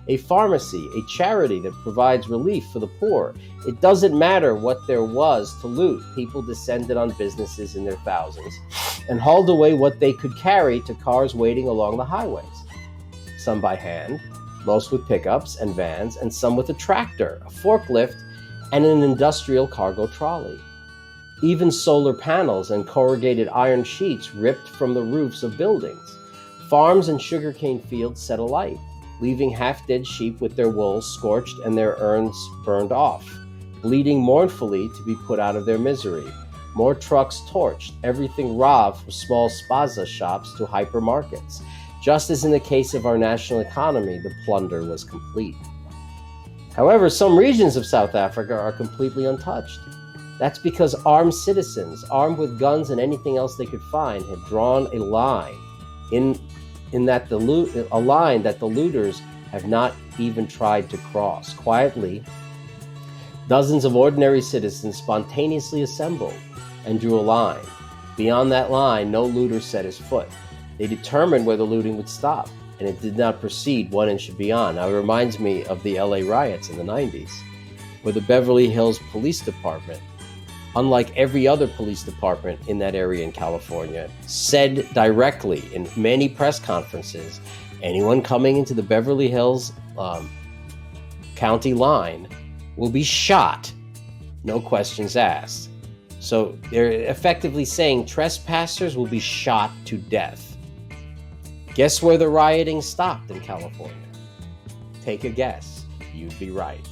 a pharmacy, a charity that provides relief for the poor. It doesn't matter what there was to loot. People descended on businesses in their thousands and hauled away what they could carry to cars waiting along the highways. Some by hand, most with pickups and vans, and some with a tractor, a forklift, and an industrial cargo trolley. Even solar panels and corrugated iron sheets ripped from the roofs of buildings. Farms and sugarcane fields set alight, leaving half-dead sheep with their wool scorched and their urns burned off, bleeding mournfully to be put out of their misery. More trucks torched, everything robbed from small spaza shops to hypermarkets. Just as in the case of our national economy, the plunder was complete. However, some regions of South Africa are completely untouched. That's because armed citizens, armed with guns and anything else they could find, have drawn a line a line that the looters have not even tried to cross. Quietly, dozens of ordinary citizens spontaneously assembled and drew a line. Beyond that line, no looter set his foot. They determined where the looting would stop, and it did not proceed 1 inch beyond. Now, it reminds me of the LA riots in the 90s, where the Beverly Hills Police Department, unlike every other police department in that area in California, said directly in many press conferences, anyone coming into the Beverly Hills county line will be shot, no questions asked. So they're effectively saying trespassers will be shot to death. Guess where the rioting stopped in California? Take a guess. You'd be right.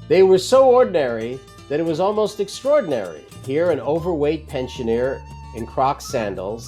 They were so ordinary that it was almost extraordinary. Here, an overweight pensioner in Crocs sandals.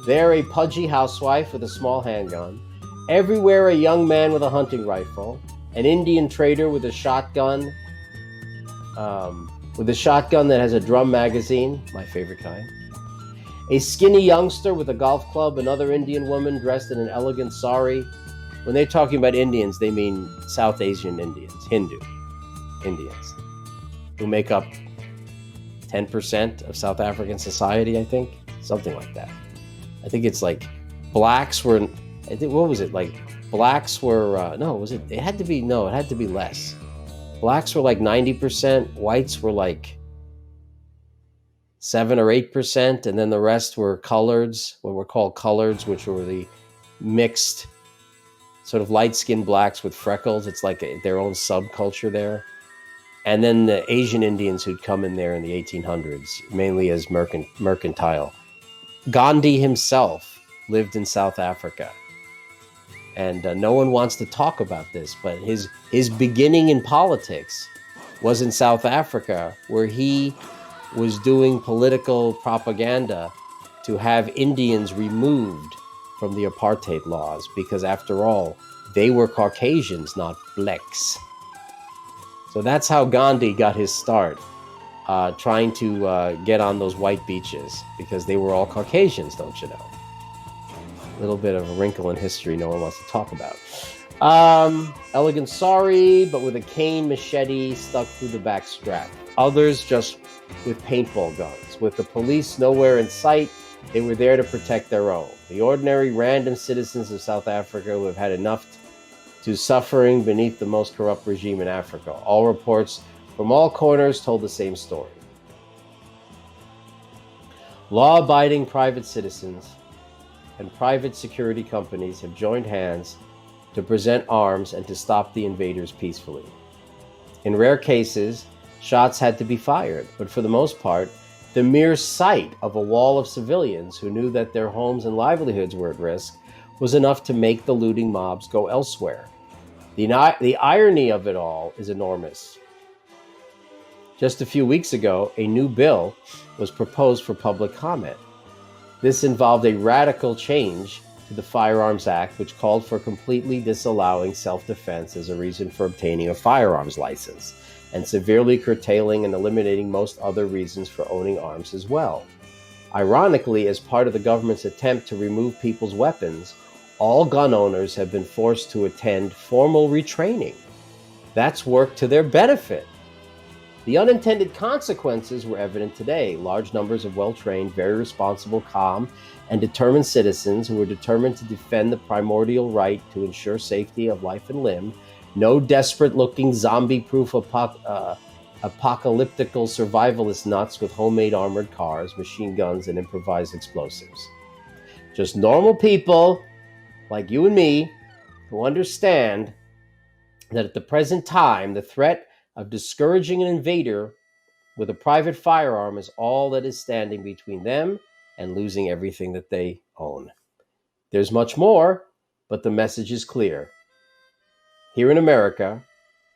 There, a pudgy housewife with a small handgun. Everywhere, a young man with a hunting rifle. An Indian trader with a shotgun, that has a drum magazine, my favorite kind. A skinny youngster with a golf club. Another Indian woman dressed in an elegant sari. When they're talking about Indians, they mean South Asian Indians, Hindu Indians, who make up 10% of South African society, I think. Something like that. I think it's like blacks were, what was it? Like blacks were, it had to be less. Blacks were like 90%, whites were like 7 or 8%, and then the rest were coloreds, what were called coloreds, which were the mixed sort of light-skinned blacks with freckles. It's like their own subculture there. And then the Asian Indians who'd come in there in the 1800s, mainly as mercantile. Gandhi himself lived in South Africa. And no one wants to talk about this, but his beginning in politics was in South Africa, where he was doing political propaganda to have Indians removed from the apartheid laws, because after all, they were Caucasians, not blacks. So that's how Gandhi got his start, trying to get on those white beaches, because they were all Caucasians, don't you know? A little bit of a wrinkle in history no one wants to talk about. Elegant sari, but with a cane machete stuck through the back strap. Others just with paintball guns. With the police nowhere in sight, they were there to protect their own. The ordinary random citizens of South Africa who have had enough to suffering beneath the most corrupt regime in Africa. All reports from all corners told the same story. Law-abiding private citizens and private security companies have joined hands to present arms and to stop the invaders peacefully. In rare cases, shots had to be fired, but for the most part, the mere sight of a wall of civilians who knew that their homes and livelihoods were at risk was enough to make the looting mobs go elsewhere. The irony of it all is enormous. Just a few weeks ago, a new bill was proposed for public comment. This involved a radical change to the Firearms Act, which called for completely disallowing self-defense as a reason for obtaining a firearms license, and severely curtailing and eliminating most other reasons for owning arms as well. Ironically, as part of the government's attempt to remove people's weapons, all gun owners have been forced to attend formal retraining. That's worked to their benefit. The unintended consequences were evident today. Large numbers of well-trained, very responsible, calm, and determined citizens who were determined to defend the primordial right to ensure safety of life and limb. No desperate-looking, zombie-proof apocalyptical survivalist nuts with homemade armored cars, machine guns, and improvised explosives. Just normal people like you and me who understand that at the present time, the threat of discouraging an invader with a private firearm is all that is standing between them and losing everything that they own. There's much more, but the message is clear. Here in America,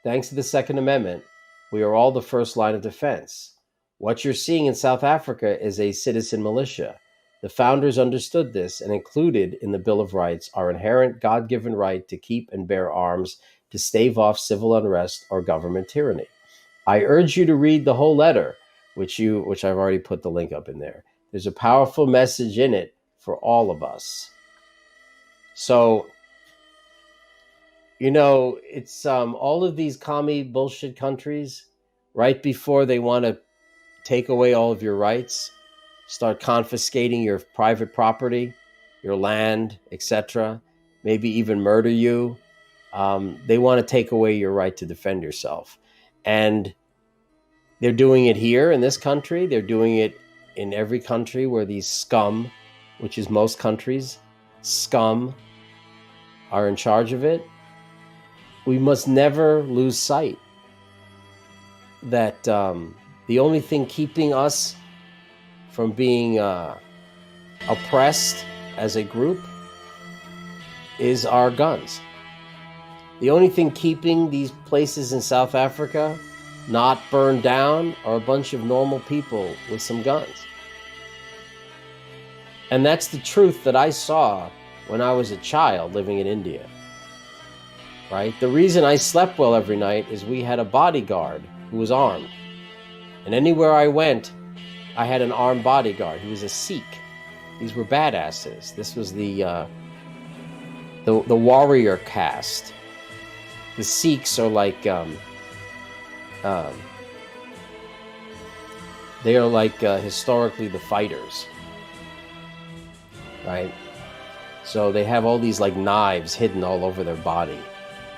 thanks to the Second Amendment, we are all the first line of defense. What you're seeing in South Africa is a citizen militia. The founders understood this and included in the Bill of Rights our inherent God-given right to keep and bear arms to stave off civil unrest or government tyranny. I urge you to read the whole letter, which I've already put the link up in there. There's a powerful message in it for all of us. So, it's all of these commie bullshit countries, right before they want to take away all of your rights, start confiscating your private property, your land, etc., maybe even murder you. They want to take away your right to defend yourself. And they're doing it here in this country. They're doing it in every country where these scum, which is most countries, scum, are in charge of it. We must never lose sight that the only thing keeping us from being oppressed as a group is our guns. The only thing keeping these places in South Africa not burned down are a bunch of normal people with some guns. And that's the truth that I saw when I was a child living in India. Right? The reason I slept well every night is we had a bodyguard who was armed. And anywhere I went, I had an armed bodyguard. He was a Sikh. These were badasses. This was the warrior caste. The Sikhs are like they are like historically the fighters, right? So they have all these like knives hidden all over their body.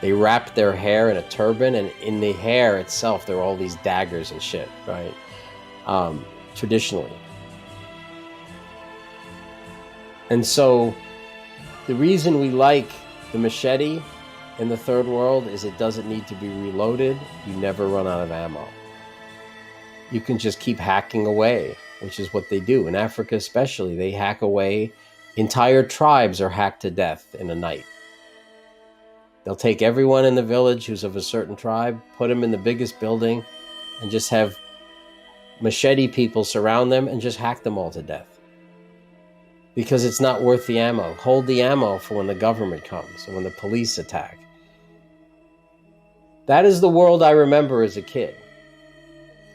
They wrap their hair in a turban, and in the hair itself there are all these daggers and shit, right? Traditionally. And so the reason we like the machete in the third world is it doesn't need to be reloaded. You never run out of ammo. You can just keep hacking away, which is what they do. In Africa especially, they hack away. Entire tribes are hacked to death in a night. They'll take everyone in the village who's of a certain tribe, put them in the biggest building, and just have machete people surround them and just hack them all to death. Because it's not worth the ammo. Hold the ammo for when the government comes or when the police attack. That is the world I remember as a kid.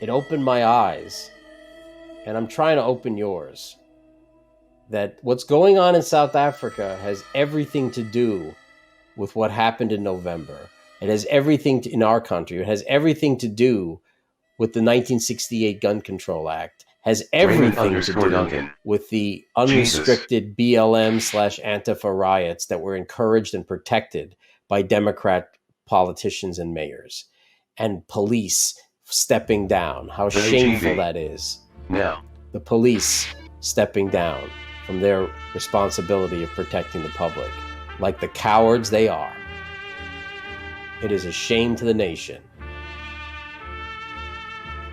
It opened my eyes, and I'm trying to open yours. That what's going on in South Africa has everything to do with what happened in November. It has everything in our country. It has everything to do with the 1968 Gun Control Act. Has everything to do with the unrestricted BLM/Antifa riots that were encouraged and protected by Democrat politicians and mayors and police stepping down. How shameful that is. Now, the police stepping down from their responsibility of protecting the public, like the cowards they are. It is a shame to the nation.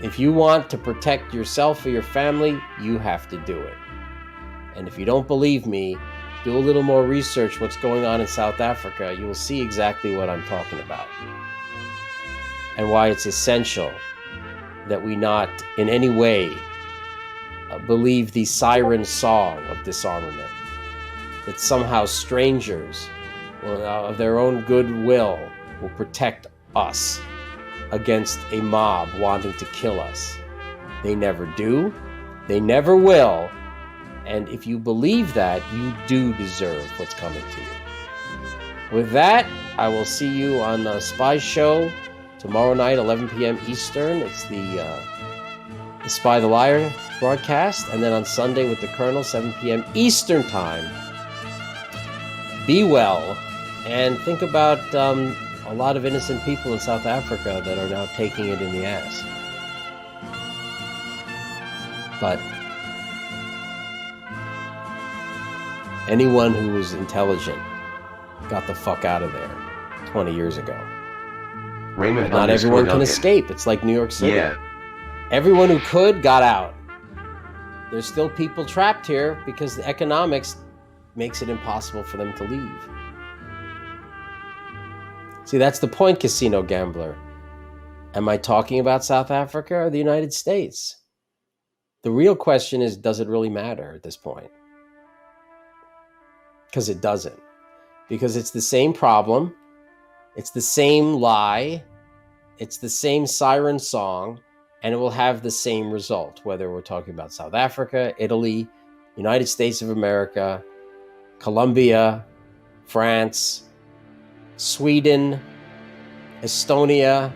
If you want to protect yourself or your family, you have to do it. And if you don't believe me, do a little more research what's going on in South Africa. You will see exactly what I'm talking about. And why it's essential that we not in any way believe the siren song of disarmament. That somehow strangers, of their own goodwill, will protect us against a mob wanting to kill us. They never do. They never will. And if you believe that, you do deserve what's coming to you. With that, I will see you on the Spy Show Tomorrow night, 11 p.m. Eastern, it's the Spy the Liar broadcast. And then on Sunday with the Colonel, 7 p.m. Eastern Time. Be well. And think about a lot of innocent people in South Africa that are now taking it in the ass. But anyone who was intelligent got the fuck out of there 20 years ago. Raymond, not everyone can escape. It's like New York City. Yeah. Everyone who could got out. There's still people trapped here because the economics makes it impossible for them to leave. See, that's the point, casino gambler. Am I talking about South Africa or the United States? The real question is, does it really matter at this point? Because it doesn't. Because it's the same problem. It's the same lie. It's the same siren song. And it will have the same result, whether we're talking about South Africa, Italy, United States of America, Colombia, France, Sweden, Estonia,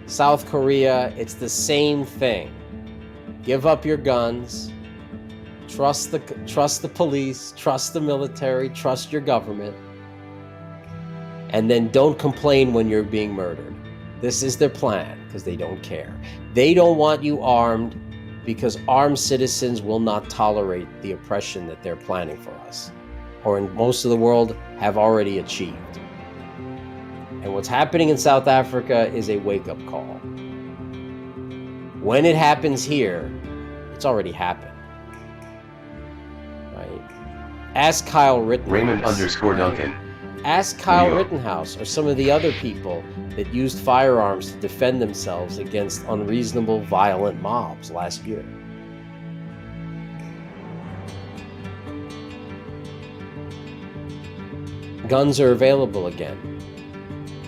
South Korea. It's the same thing. Give up your guns. Trust the police. Trust the military. Trust your government. And then don't complain when you're being murdered. This is their plan because they don't care. They don't want you armed because armed citizens will not tolerate the oppression that they're planning for us, or in most of the world have already achieved. And what's happening in South Africa is a wake-up call. When it happens here, it's already happened. Right? Ask Kyle Rittenhouse. Raymond_Duncan. Ask Kyle Rittenhouse or some of the other people that used firearms to defend themselves against unreasonable, violent mobs last year. Guns are available again.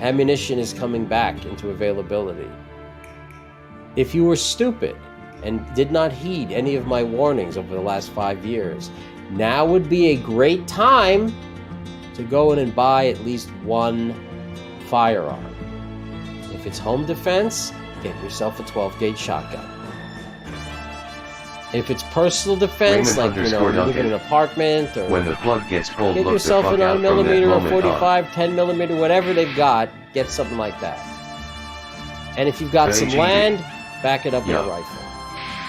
Ammunition is coming back into availability. If you were stupid and did not heed any of my warnings over the last 5 years, now would be a great time to go in and buy at least one firearm. If it's home defense, get yourself a 12-gauge shotgun. If it's personal defense, Raymond like you live in an apartment, or when the plug gets pulled, get look yourself the a fuck 9mm out or from that 45, 10mm, whatever they've got. Get something like that. And if you've got some land, back it up with a rifle.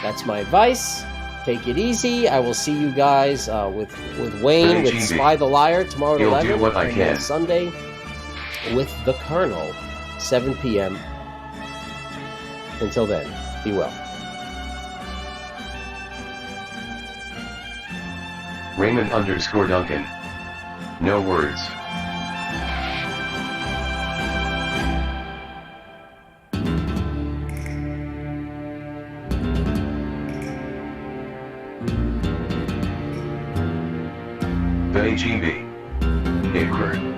That's my advice. Take it easy. I will see you guys with Wayne with Spy the Liar tomorrow at 11, and then Sunday with the Colonel, 7 p.m. Until then, be well. Raymond_Duncan. No words. The HEB. Inquiry.